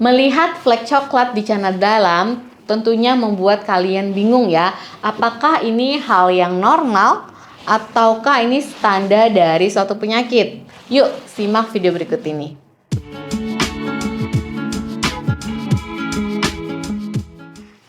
Melihat flek coklat di celana dalam tentunya membuat kalian bingung ya. Apakah ini hal yang normal ataukah ini tanda dari suatu penyakit? Yuk, simak video berikut ini.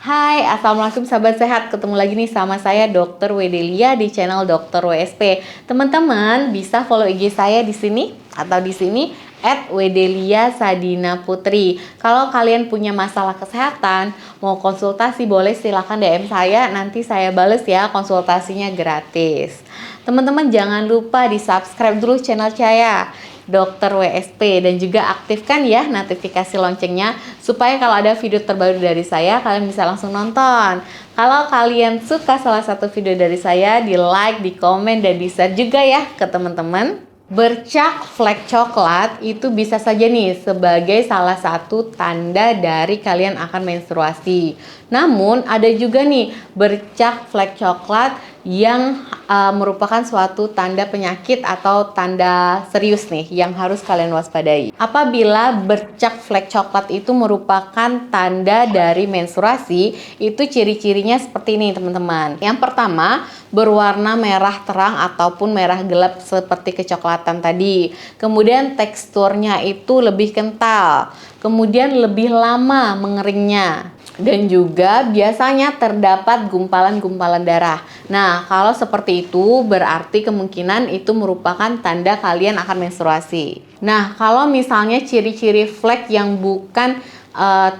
Hai, assalamualaikum sahabat sehat. Ketemu lagi nih sama saya Dr. Wedelia di channel Dr. WSP. Teman-teman bisa follow IG saya di sini atau di sini @wedelia_sadina_putri. Kalau kalian punya masalah kesehatan, mau konsultasi boleh silahkan DM saya, nanti saya bales ya, konsultasinya gratis. Teman-teman jangan lupa di subscribe dulu channel saya Dr. WSP dan juga aktifkan ya notifikasi loncengnya supaya kalau ada video terbaru dari saya kalian bisa langsung nonton. Kalau kalian suka salah satu video dari saya, di like, di komen, dan di share juga ya ke teman-teman. Bercak flek coklat itu bisa saja nih sebagai salah satu tanda dari kalian akan menstruasi. Namun ada juga nih bercak flek coklat yang merupakan suatu tanda penyakit atau tanda serius nih yang harus kalian waspadai. Apabila bercak flek coklat itu merupakan tanda dari menstruasi, itu ciri-cirinya seperti ini teman-teman. Yang pertama, berwarna merah terang ataupun merah gelap seperti kecoklatan tadi. Kemudian teksturnya itu lebih kental. Kemudian lebih lama mengeringnya. Dan juga biasanya terdapat gumpalan-gumpalan darah. Nah, kalau seperti itu berarti kemungkinan itu merupakan tanda kalian akan menstruasi. Nah, kalau misalnya ciri-ciri flek yang bukan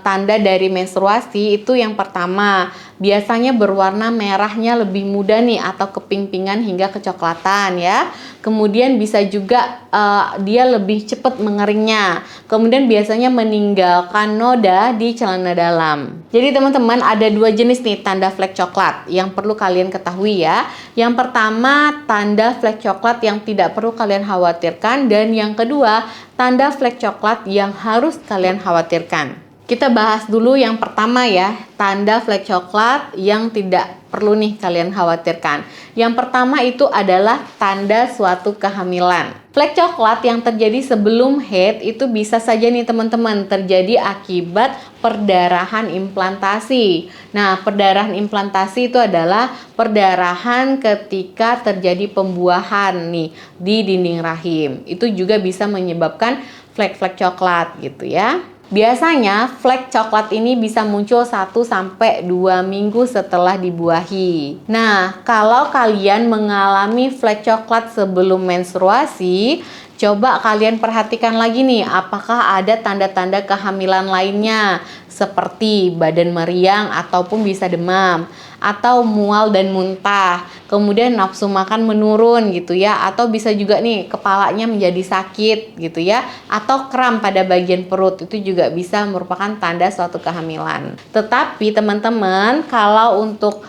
tanda dari menstruasi itu yang pertama, biasanya berwarna merahnya lebih muda nih atau keping-pingan hingga kecoklatan ya. Kemudian bisa juga dia lebih cepat mengeringnya. Kemudian biasanya meninggalkan noda di celana dalam. Jadi teman-teman ada dua jenis nih tanda flek coklat yang perlu kalian ketahui ya. Yang pertama tanda flek coklat yang tidak perlu kalian khawatirkan, dan yang kedua tanda flek coklat yang harus kalian khawatirkan. Kita bahas dulu yang pertama ya, tanda flek coklat yang tidak perlu nih kalian khawatirkan. Yang pertama itu adalah tanda suatu kehamilan. Flek coklat yang terjadi sebelum haid itu bisa saja nih teman-teman terjadi akibat perdarahan implantasi. Nah, perdarahan implantasi itu adalah perdarahan ketika terjadi pembuahan nih di dinding rahim. Itu juga bisa menyebabkan flek-flek coklat gitu ya. Biasanya flek coklat ini bisa muncul 1-2 minggu setelah dibuahi. Nah, kalau kalian mengalami flek coklat sebelum menstruasi, coba kalian perhatikan lagi nih, apakah ada tanda-tanda kehamilan lainnya seperti badan meriang ataupun bisa demam, atau mual dan muntah, kemudian nafsu makan menurun gitu ya, atau bisa juga nih kepalanya menjadi sakit gitu ya, atau kram pada bagian perut, itu juga bisa merupakan tanda suatu kehamilan. Tetapi teman-teman, kalau untuk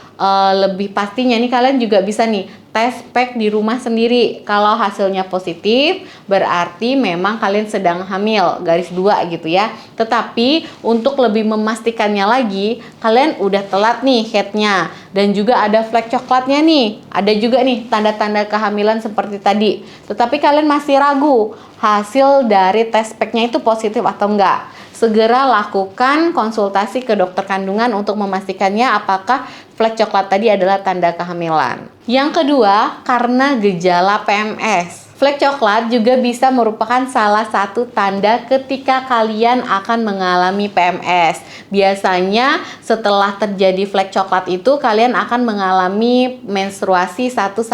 lebih pastinya nih kalian juga bisa nih tes pack di rumah sendiri. Kalau hasilnya positif berarti memang kalian sedang hamil, garis 2 gitu ya. Tetapi untuk lebih memastikannya lagi, kalian udah telat nih haidnya dan juga ada flek coklatnya nih. Ada juga nih tanda-tanda kehamilan seperti tadi. Tetapi kalian masih ragu hasil dari tes packnya itu positif atau enggak. Segera lakukan konsultasi ke dokter kandungan untuk memastikannya apakah flek coklat tadi adalah tanda kehamilan. Yang kedua, karena gejala PMS. Flek coklat juga bisa merupakan salah satu tanda ketika kalian akan mengalami PMS. Biasanya setelah terjadi flek coklat itu kalian akan mengalami menstruasi 1-2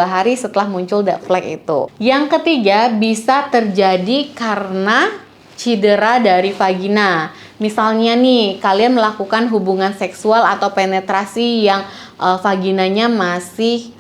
hari setelah muncul flek itu. Yang ketiga, bisa terjadi karena cedera dari vagina. Misalnya nih, kalian melakukan hubungan seksual atau penetrasi yang vaginanya masih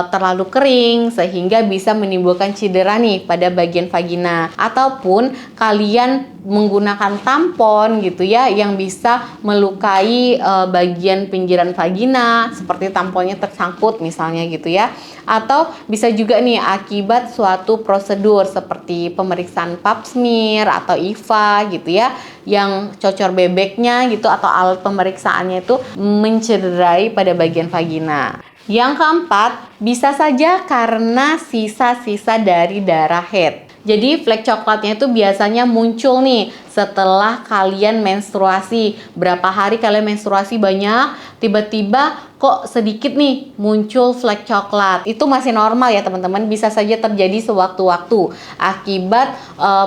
terlalu kering sehingga bisa menimbulkan cedera nih pada bagian vagina, ataupun kalian menggunakan tampon gitu ya yang bisa melukai bagian pinggiran vagina seperti tamponnya tersangkut misalnya gitu ya, atau bisa juga nih akibat suatu prosedur seperti pemeriksaan pap smear atau IVA gitu ya, yang cocor bebeknya gitu atau alat pemeriksaannya itu mencederai pada bagian vagina. Yang keempat, bisa saja karena sisa-sisa dari darah haid. Jadi flek coklatnya itu biasanya muncul nih setelah kalian menstruasi. Berapa hari kalian menstruasi banyak, tiba-tiba kok sedikit nih muncul flek coklat. Itu masih normal ya teman-teman, bisa saja terjadi sewaktu-waktu akibat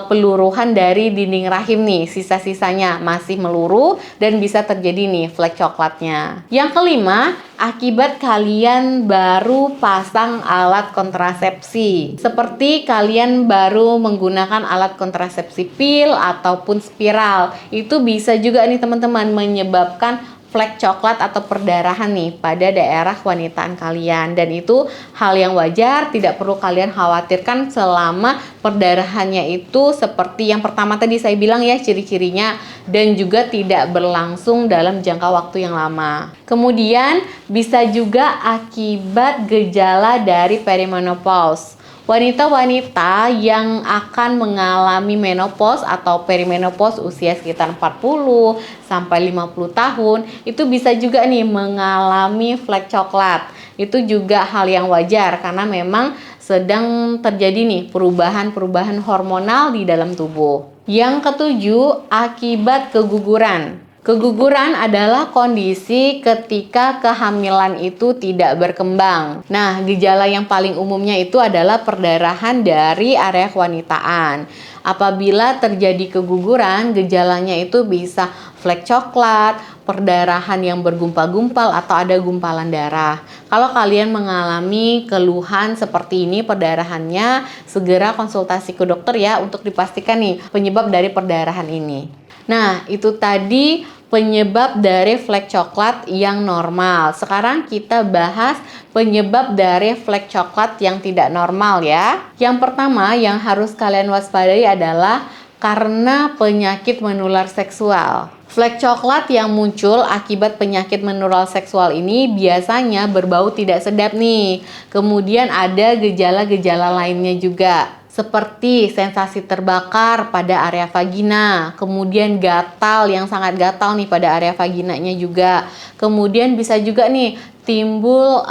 peluruhan dari dinding rahim nih. Sisa-sisanya masih meluruh dan bisa terjadi nih flek coklatnya. Yang kelima, akibat kalian baru pasang alat kontrasepsi. Seperti kalian baru menggunakan alat kontrasepsi pil ataupun spiral. Itu bisa juga nih teman-teman menyebabkan flek coklat atau perdarahan nih pada daerah wanitaan kalian, dan itu hal yang wajar, tidak perlu kalian khawatirkan selama perdarahannya itu seperti yang pertama tadi saya bilang ya ciri-cirinya, dan juga tidak berlangsung dalam jangka waktu yang lama. Kemudian bisa juga akibat gejala dari perimenopause. Wanita-wanita yang akan mengalami menopause atau perimenopause usia sekitar 40 sampai 50 tahun itu bisa juga nih mengalami flek coklat. Itu juga hal yang wajar karena memang sedang terjadi nih perubahan-perubahan hormonal di dalam tubuh. Yang ketujuh, akibat keguguran. Keguguran adalah kondisi ketika kehamilan itu tidak berkembang. Nah, gejala yang paling umumnya itu adalah perdarahan dari area kewanitaan. Apabila terjadi keguguran, gejalanya itu bisa flek coklat, perdarahan yang bergumpal-gumpal atau ada gumpalan darah. Kalau kalian mengalami keluhan seperti ini perdarahannya, segera konsultasi ke dokter ya untuk dipastikan nih penyebab dari perdarahan ini. Nah, itu tadi penyebab dari flek coklat yang normal. Sekarang kita bahas penyebab dari flek coklat yang tidak normal ya. Yang pertama yang harus kalian waspadai adalah karena penyakit menular seksual. Flek coklat yang muncul akibat penyakit menular seksual ini biasanya berbau tidak sedap nih. Kemudian ada gejala-gejala lainnya juga, seperti sensasi terbakar pada area vagina, kemudian gatal yang sangat gatal nih pada area vaginanya juga. Kemudian bisa juga nih timbul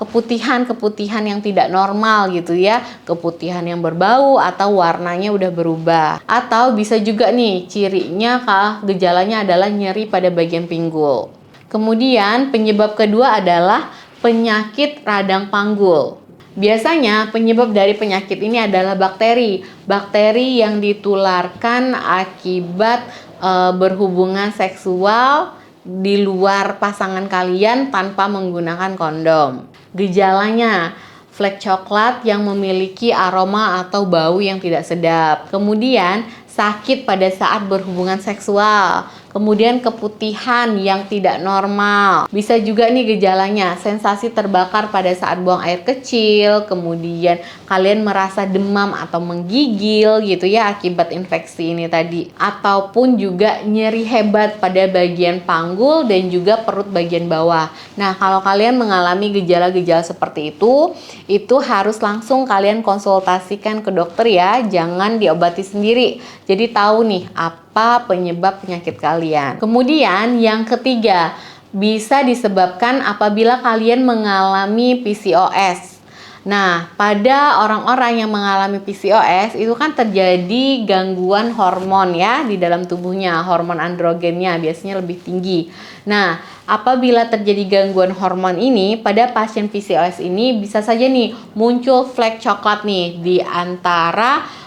keputihan-keputihan yang tidak normal gitu ya, keputihan yang berbau atau warnanya udah berubah. Atau bisa juga nih cirinya gejalanya adalah nyeri pada bagian pinggul. Kemudian penyebab kedua adalah penyakit radang panggul. Biasanya penyebab dari penyakit ini adalah bakteri. Bakteri yang ditularkan akibat berhubungan seksual di luar pasangan kalian tanpa menggunakan kondom. Gejalanya flek coklat yang memiliki aroma atau bau yang tidak sedap. Kemudian sakit pada saat berhubungan seksual. Kemudian keputihan yang tidak normal. Bisa juga nih gejalanya sensasi terbakar pada saat buang air kecil. Kemudian kalian merasa demam atau menggigil gitu ya akibat infeksi ini tadi. Ataupun juga nyeri hebat pada bagian panggul dan juga perut bagian bawah. Nah, kalau kalian mengalami gejala-gejala seperti itu harus langsung kalian konsultasikan ke dokter ya. Jangan diobati sendiri. Jadi tahu nih apa penyebab penyakit kalian. Kemudian yang ketiga, bisa disebabkan apabila kalian mengalami PCOS. Nah, pada orang-orang yang mengalami PCOS itu kan terjadi gangguan hormon ya di dalam tubuhnya, hormon androgennya biasanya lebih tinggi. Nah, apabila terjadi gangguan hormon ini pada pasien PCOS ini bisa saja nih muncul flek coklat nih di antara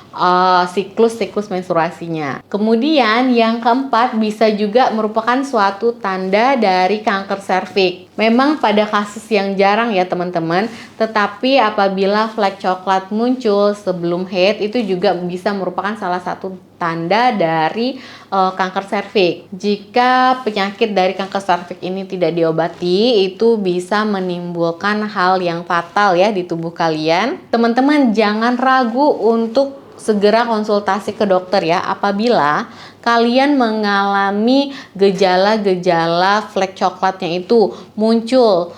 siklus menstruasinya. Kemudian yang keempat bisa juga merupakan suatu tanda dari kanker serviks. Memang pada kasus yang jarang ya teman-teman, tetapi apabila flek coklat muncul sebelum haid itu juga bisa merupakan salah satu tanda dari kanker serviks. Jika penyakit dari kanker serviks ini tidak diobati, itu bisa menimbulkan hal yang fatal ya di tubuh kalian. Teman-teman jangan ragu untuk segera konsultasi ke dokter ya apabila kalian mengalami gejala-gejala flek coklatnya itu muncul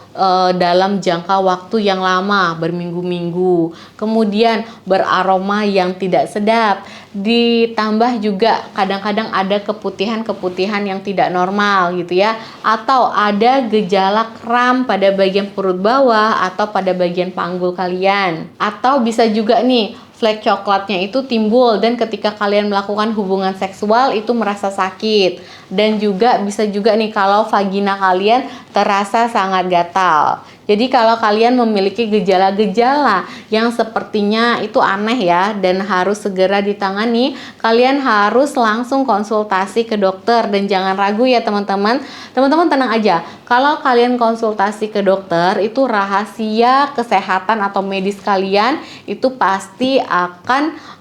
dalam jangka waktu yang lama, berminggu-minggu, kemudian beraroma yang tidak sedap, ditambah juga kadang-kadang ada keputihan-keputihan yang tidak normal gitu ya, atau ada gejala kram pada bagian perut bawah atau pada bagian panggul kalian, atau bisa juga nih flek coklatnya itu timbul, dan ketika kalian melakukan hubungan seksual itu merasa sakit. Dan juga bisa juga nih kalau vagina kalian terasa sangat gatal. Jadi kalau kalian memiliki gejala-gejala yang sepertinya itu aneh ya dan harus segera ditangani, kalian harus langsung konsultasi ke dokter dan jangan ragu ya teman-teman. Teman-teman tenang aja, kalau kalian konsultasi ke dokter itu rahasia kesehatan atau medis kalian itu pasti akan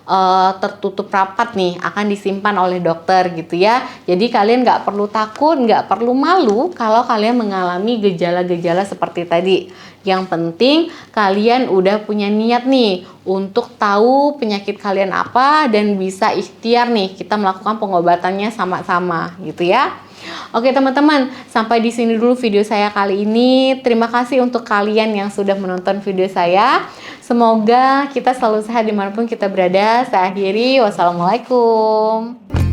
tertutup rapat nih, akan disimpan oleh dokter gitu ya. Jadi kalian nggak perlu takut, nggak perlu malu kalau kalian mengalami gejala-gejala seperti tadi. Yang penting kalian udah punya niat nih untuk tahu penyakit kalian apa dan bisa ikhtiar nih kita melakukan pengobatannya sama-sama gitu ya. Oke teman-teman, sampai di sini dulu video saya kali ini. Terima kasih untuk kalian yang sudah menonton video saya. Semoga kita selalu sehat dimanapun kita berada. Saya akhiri, wassalamualaikum.